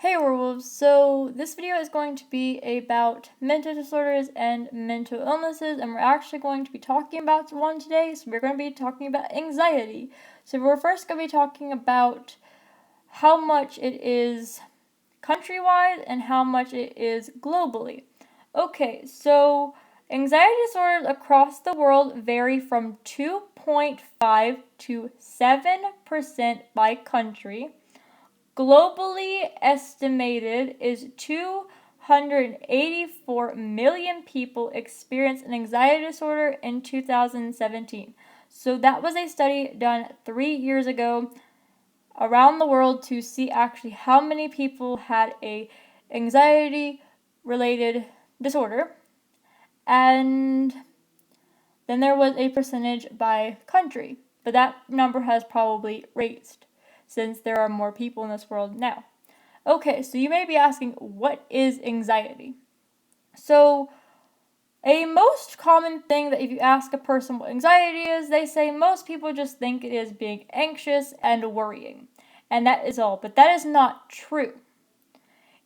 Hey werewolves, so this video is going to be about mental disorders and mental illnesses, and we're actually going to be talking about one today. So we're going to be talking about anxiety. So we're first going to be talking about how much it is countrywide and how much it is globally. Okay, so anxiety disorders across the world vary from 2.5 to 7% by country. Globally estimated is 284 million people experienced an anxiety disorder in 2017. So that was a study done 3 years ago around the world to see actually how many people had a anxiety related disorder. And then there was a percentage by country, but that number has probably raised since there are more people in this world now. Okay, so you may be asking, what is anxiety? So, a most common thing that if you ask a person what anxiety is, they say most people just think it is being anxious and worrying. And that is all, but that is not true.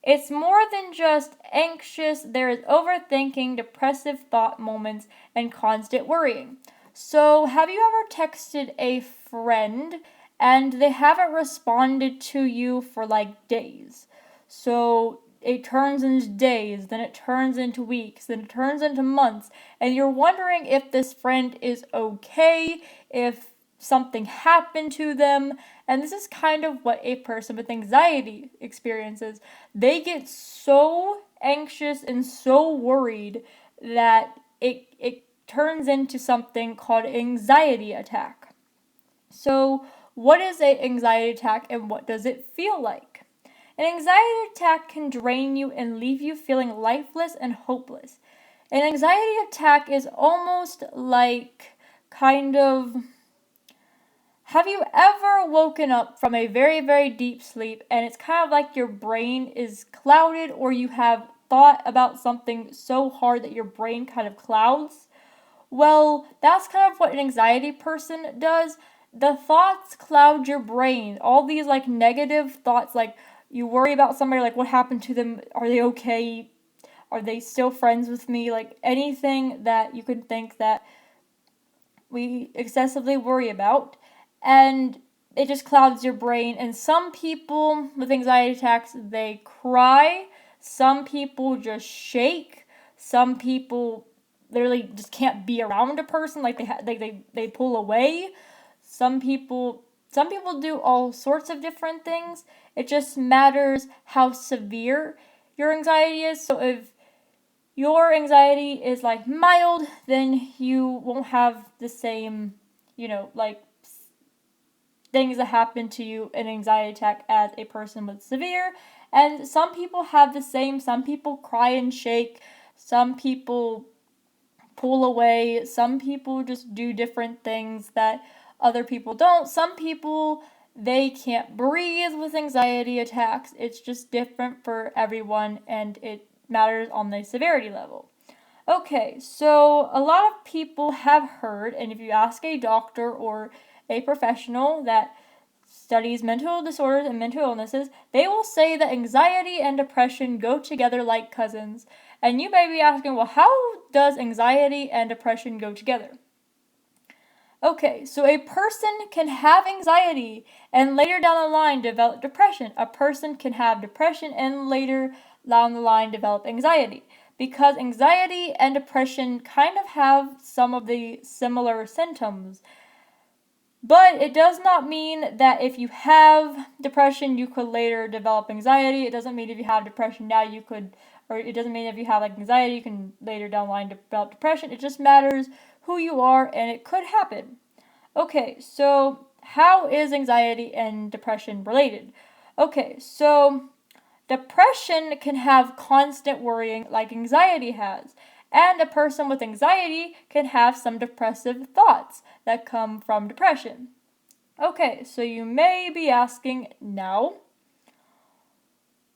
It's more than just anxious, there is overthinking, depressive thought moments, and constant worrying. So, have you ever texted a friend and they haven't responded to you for like days? So, it turns into days, then it turns into weeks, then it turns into months, and you're wondering if this friend is okay, if something happened to them. And this is kind of what a person with anxiety experiences. They get so anxious and so worried that it turns into something called anxiety attack. So, what is an anxiety attack and what does it feel like? An anxiety attack can drain you and leave you feeling lifeless and hopeless. An anxiety attack is almost like kind of. Have you ever woken up from a very, very deep sleep and it's kind of like your brain is clouded, or you have thought about something so hard that your brain kind of clouds? Well, that's kind of what an anxiety person does. The thoughts cloud your brain. All these like negative thoughts, like you worry about somebody, like what happened to them, are they okay? Are they still friends with me? Like anything that you could think that we excessively worry about, and it just clouds your brain. And some people with anxiety attacks, they cry, some people just shake, some people literally just can't be around a person, like they pull away. Some people do all sorts of different things. It just matters how severe your anxiety is. So if your anxiety is like mild, then you won't have the same, like things that happen to you in an anxiety attack as a person with severe. And some people have the same. Some people cry and shake. Some people pull away. Some people just do different things that other people don't. Some people, they can't breathe with anxiety attacks. It's just different for everyone, and it matters on the severity level. Okay, so a lot of people have heard, and if you ask a doctor or a professional that studies mental disorders and mental illnesses, they will say that anxiety and depression go together like cousins. And you may be asking, well, how does anxiety and depression go together? Okay, so a person can have anxiety and later down the line develop depression. A person can have depression and later down the line develop anxiety, because anxiety and depression kind of have some of the similar symptoms. But it does not mean that if you have depression, you could later develop anxiety. It doesn't mean if you have depression now you could, or it doesn't mean if you have like anxiety, you can later down the line develop depression. It just matters who you are, and it could happen. Okay, so how is anxiety and depression related? Okay, so depression can have constant worrying like anxiety has. And a person with anxiety can have some depressive thoughts that come from depression. Okay, so you may be asking now,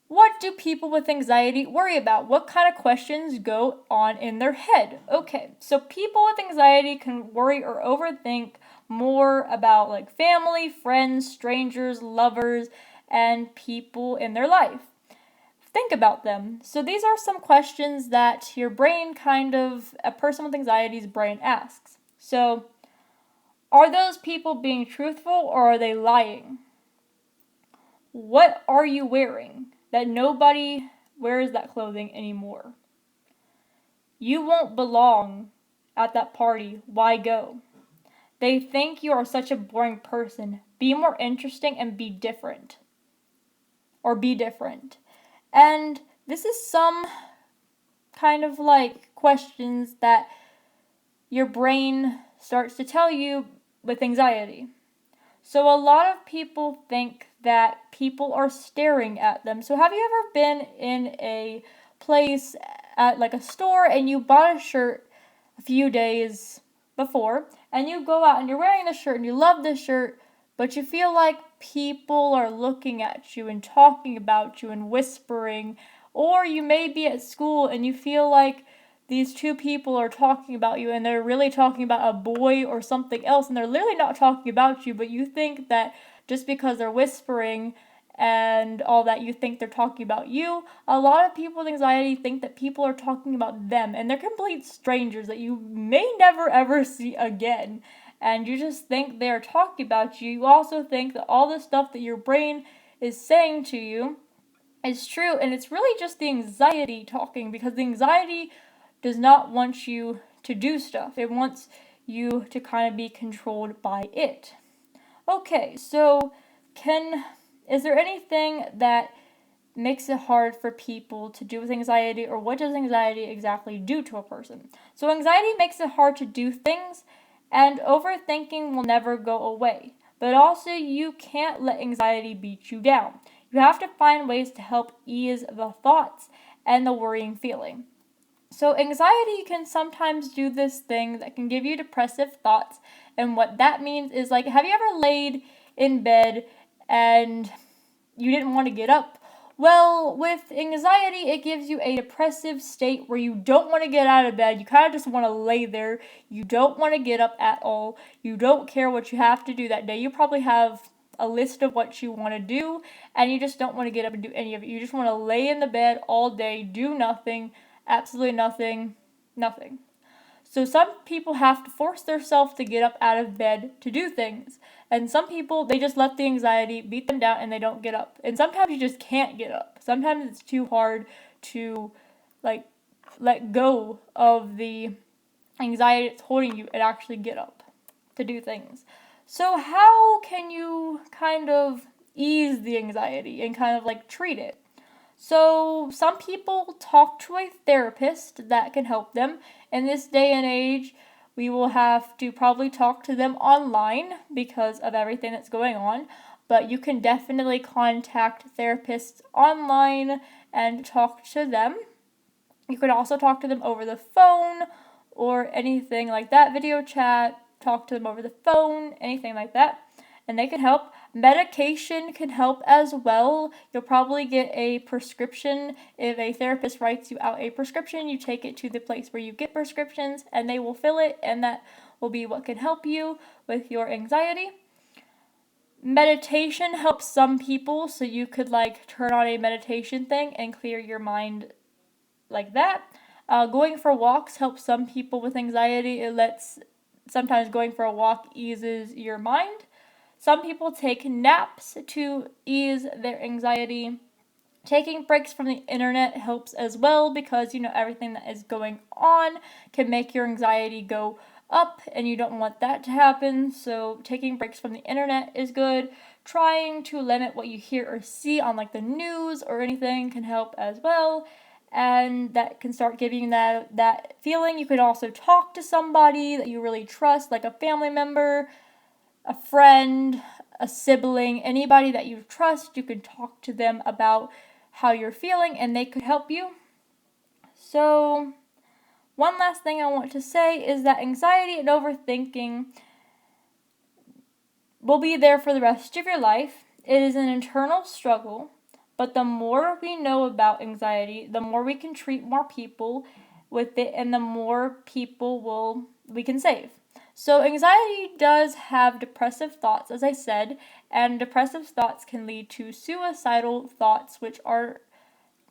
what do people with anxiety worry about? What kind of questions go on in their head? Okay, so people with anxiety can worry or overthink more about like family, friends, strangers, lovers, and people in their life. think about them. So these are some questions that your brain a person with anxiety's brain asks. So, are those people being truthful or are they lying? What are you wearing that nobody wears that clothing anymore? You won't belong at that party. Why go? They think you are such a boring person. Be more interesting and be different. Or be different. And this is some kind of like questions that your brain starts to tell you with anxiety. So a lot of people think that people are staring at them. So have you ever been in a place at like a store and you bought a shirt a few days before and you go out and you're wearing the shirt and you love the shirt, but you feel like people are looking at you and talking about you and whispering, or you may be at school and you feel like these two people are talking about you and they're really talking about a boy or something else and they're literally not talking about you, but you think that just because they're whispering and all that, you think they're talking about you. A lot of people with anxiety think that people are talking about them and they're complete strangers that you may never ever see again, and you just think they're talking about you. You also think that all the stuff that your brain is saying to you is true, and it's really just the anxiety talking, because the anxiety does not want you to do stuff. It wants you to kind of be controlled by it. Okay, so is there anything that makes it hard for people to do with anxiety, or what does anxiety exactly do to a person? So anxiety makes it hard to do things, and overthinking will never go away. But also, you can't let anxiety beat you down. You have to find ways to help ease the thoughts and the worrying feeling. So anxiety can sometimes do this thing that can give you depressive thoughts, and what that means is, like, have you ever laid in bed and you didn't want to get up? Well, with anxiety, it gives you a depressive state where you don't want to get out of bed. You kind of just want to lay there. You don't want to get up at all. You don't care what you have to do that day. You probably have a list of what you want to do, and you just don't want to get up and do any of it. You just want to lay in the bed all day, do nothing, absolutely nothing. So some people have to force themselves to get up out of bed to do things. And some people, they just let the anxiety beat them down and they don't get up. And sometimes you just can't get up. Sometimes it's too hard to let go of the anxiety that's holding you and actually get up to do things. So how can you kind of ease the anxiety and kind of like treat it? So some people talk to a therapist that can help them. In this day and age, we will have to probably talk to them online because of everything that's going on. But you can definitely contact therapists online and talk to them. You could also talk to them over the phone or anything like that, video chat, talk to them over the phone, anything like that, and they can help. Medication can help as well. You'll probably get a prescription. If a therapist writes you out a prescription, you take it to the place where you get prescriptions and they will fill it, and that will be what can help you with your anxiety. Meditation helps some people, so you could like turn on a meditation thing and clear your mind like that. Going for walks helps some people with anxiety. Sometimes going for a walk eases your mind. Some people take naps to ease their anxiety. Taking breaks from the internet helps as well, because everything that is going on can make your anxiety go up and you don't want that to happen. So taking breaks from the internet is good. Trying to limit what you hear or see on like the news or anything can help as well, and that can start giving you that feeling. You could also talk to somebody that you really trust, like a family member, a friend, a sibling, anybody that you trust. You could talk to them about how you're feeling and they could help you. So one last thing I want to say is that anxiety and overthinking will be there for the rest of your life. It is an internal struggle, but the more we know about anxiety, the more we can treat more people with it, and the more people we can save. So anxiety does have depressive thoughts, as I said, and depressive thoughts can lead to suicidal thoughts, which are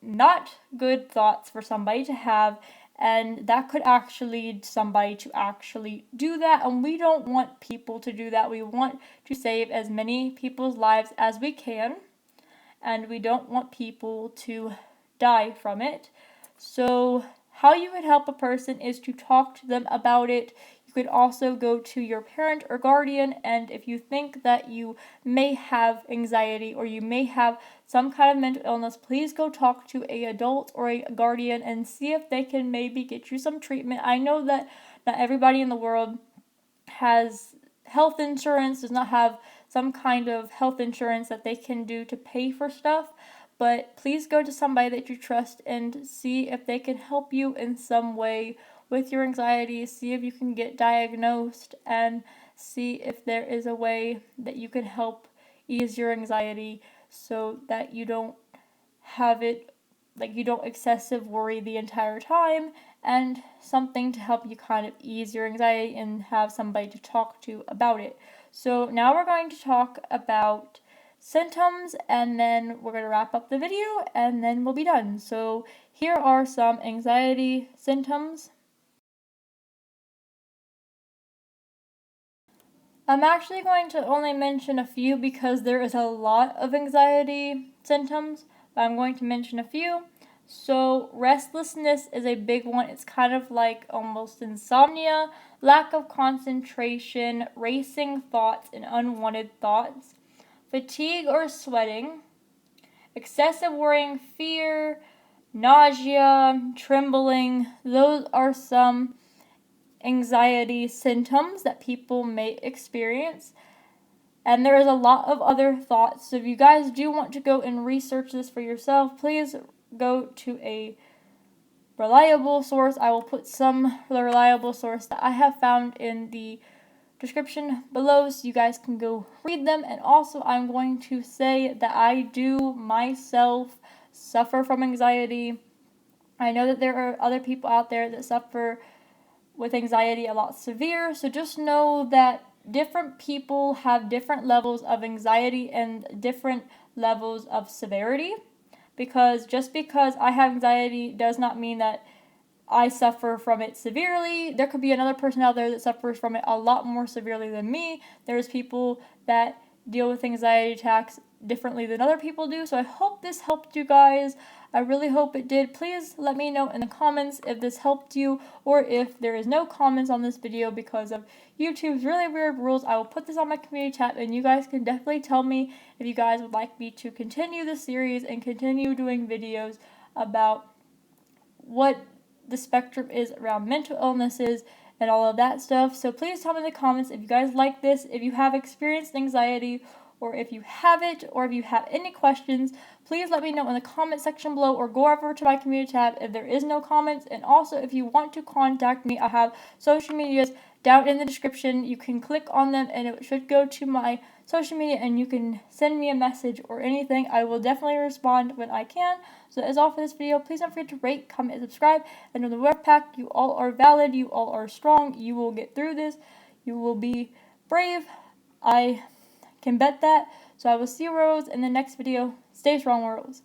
not good thoughts for somebody to have, and that could actually lead somebody to actually do that, and we don't want people to do that. We want to save as many people's lives as we can, and we don't want people to die from it. So how you would help a person is to talk to them about it. You could also go to your parent or guardian, and if you think that you may have anxiety or you may have some kind of mental illness, please go talk to an adult or a guardian and see if they can maybe get you some treatment. I know that not everybody in the world has health insurance, does not have some kind of health insurance that they can do to pay for stuff, but please go to somebody that you trust and see if they can help you in some way with your anxiety. See if you can get diagnosed and see if there is a way that you can help ease your anxiety so that you don't have it, like you don't excessive worry the entire time, and something to help you kind of ease your anxiety and have somebody to talk to about it. So now we're going to talk about symptoms, and then we're going to wrap up the video, and then we'll be done. So here are some anxiety symptoms. I'm actually going to only mention a few because there is a lot of anxiety symptoms, but I'm going to mention a few. So restlessness is a big one. It's kind of like almost insomnia, lack of concentration, racing thoughts, and unwanted thoughts. Fatigue or sweating, excessive worrying, fear, nausea, trembling. Those are some anxiety symptoms that people may experience. And there is a lot of other thoughts. So if you guys do want to go and research this for yourself, please go to a reliable source. I will put some reliable source that I have found in the description below so you guys can go read them. And also I'm going to say that I do myself suffer from anxiety. I know that there are other people out there that suffer with anxiety a lot severe, so just know that different people have different levels of anxiety and different levels of severity, because just because I have anxiety does not mean that I suffer from it severely. There could be another person out there that suffers from it a lot more severely than me. There's people that deal with anxiety attacks differently than other people do. So I hope this helped you guys. I really hope it did. Please let me know in the comments if this helped you, or if there is no comments on this video because of YouTube's really weird rules. I will put this on my community tab, and you guys can definitely tell me if you guys would like me to continue this series and continue doing videos about what the spectrum is around mental illnesses and all of that stuff. So please tell me in the comments if you guys like this, if you have experienced anxiety, or if you have it, or if you have any questions. Please let me know in the comment section below, or go over to my community tab if there is no comments. And also, if you want to contact me, I have social medias down in the description. You can click on them and it should go to my social media, and you can send me a message or anything. I will definitely respond when I can. So that is all for this video. Please don't forget to rate, comment, and subscribe. And know the Werewolf Pack, you all are valid, you all are strong, you will get through this, you will be brave. I can bet that. So I will see you, Werewolves, in the next video. Stay strong, Werewolves.